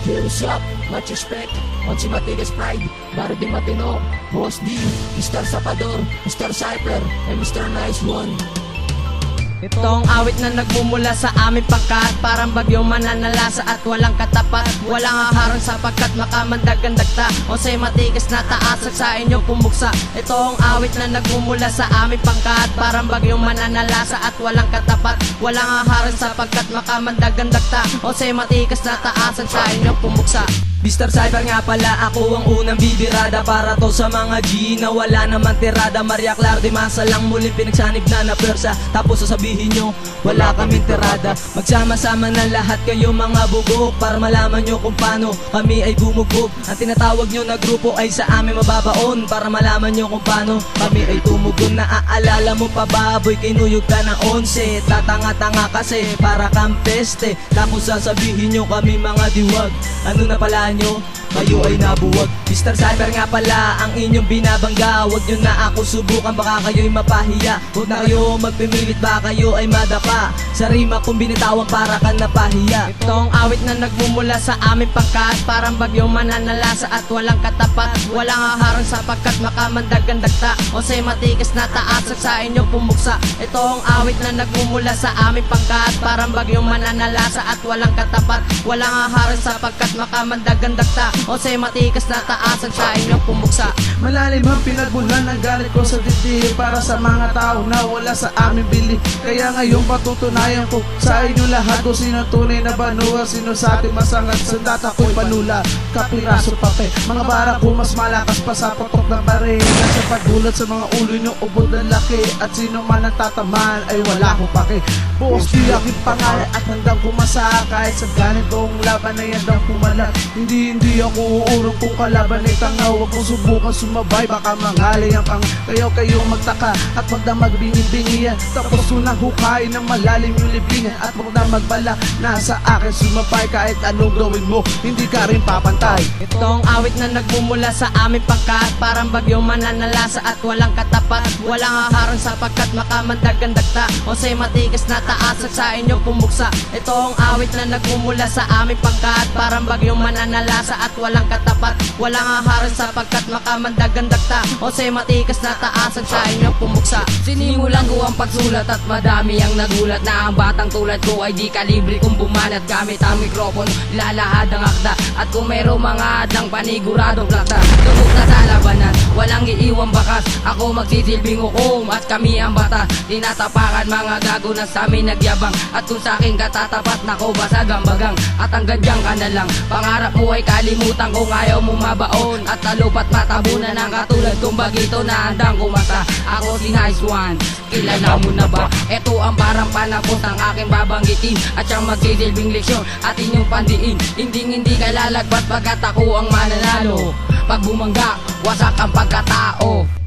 Heroes up, much respect. On si Matigas Pride, Baro Di Matino, Boss D, Mr. Sapador, Mr. Cypher, and Mr. Nice One. Itong awit na nagmumula sa aming pangkat, parang bagyong mananalasa at walang katapat. Walang haharang sapagkat makamandag-gandagta o sa'y matigas na taas at sa inyong pumuksa. Itong awit na nagmumula sa aming pangkat, parang bagyong mananalasa at walang katapat. Walang haharang sapagkat makamandag-gandagta o sa'y matigas na taas at sa inyong pumuksa. Mr. Cypher nga pala, ako ang unang bibirada para to sa mga G na wala naman tirada. Maria Clara de Masa lang muling pinagsanib na pwersa. Tapos sasabihin nyo, wala kaming tirada. Magsama-sama na lahat kayo mga bugok para malaman nyo kung paano kami ay bumugbog. Ang tinatawag nyo na grupo ay sa amin mababaon para malaman nyo kung paano kami ay tumugon. Naaalala mo pa baboy, kinuyog ka ng 11. Tatanga-tanga kasi para kang peste. Tapos sasabihin nyo kami mga diwag. Ano na pala nyo? Kayo ay nabuwag. Mr. Cypher nga pala ang inyong binabangga. Huwag nyo na ako subukan, baka kayo'y mapahiya. Huwag na kayo magpimilit, baka kayo ay madapa. Sa rima kong binitawan para ka napahiya. Itong awit na nagmumula sa aming pangkat, parang bagyong mananalasa at walang katapat. Walang haharang sapagkat makamandag-gandagta o sa'y matigas na taas at sa inyong pumuksa. Itong awit na nagmumula sa aming pangkat, parang bagyong mananalasa at walang katapat. Walang haharang sapagkat makamandag-gandagta o sa'y matigas na taasan sa inyong pumuksa. Malalim ang pinagbulan ng galit ko sa dibdib para sa mga tao na wala sa aming bili. Kaya ngayon patutunayan ko sa inyo lahat kung sino tunay na banua, sino sa ating masangat. Sandata ko'y panula, kapiraso pape. Mga bara ko mas malakas pa sa patok ng bare. Nasa paggulat sa mga ulo nyo, ubod ng laki. At sino man ang tatamaan ay wala ko pake. Buos di aking pangalan at handang kumasa. Kahit sa ganitong laban ay handang pumala. Hindi ako uurong kung kalaban ay tanga. Huwag kong subukan sumabay, baka mangalay ang pang. Kayong magtaka at wag na magbingi-bingiyan. Tapos unang hukain ng malalim yung libingan. At wag na magbala na sa akin sumabay. Kahit anong gawin mo, hindi ka rin papantay. Itong awit na nagmumula sa aming pangkat, parang bagyong mananalasa at walang katapat. Walang haharang sapagkat makamandag-gandagta o sa'y matigas na taas at sa inyong pumuksa. Itong awit na nagmumula sa aming pangkat, parang bagyong mananalasa at walang katapat. Walang haharang sapagkat makamandag-gandagta o sa'y matigas na taasan sa inyong pumuksa. Sinimulan ko ang pagsulat at madami ang nagulat na ang batang tulad ko ay di kalibre kung bumanat. Gamit ang mikropono, lalahad ang akda. At kung mayroong mga adang paniguradong plata, tugok na sa labanan, walang iiwang bakas. Ako magsisilbing hukom at kami ang bata. Tinatapakan mga gago na sa amin nagyabang. At kung sa akin katatapat, nako basag ang bagang. At hanggang dyan ka na lang, pangarap mo ay kalimutan kung ayaw mo mabaon. At talupat matabunan ang katulad kong bagito na handang kumasa. Ako si Nice One, kilala mo na ba? Ito ang parang panapos ng aking babanggitin at siyang magsisilbing leksyon at inyong pandiin. Hindi ka lalagbat pagkat ako ang mananalo. Pag bumangga, wasak ang pagkatao.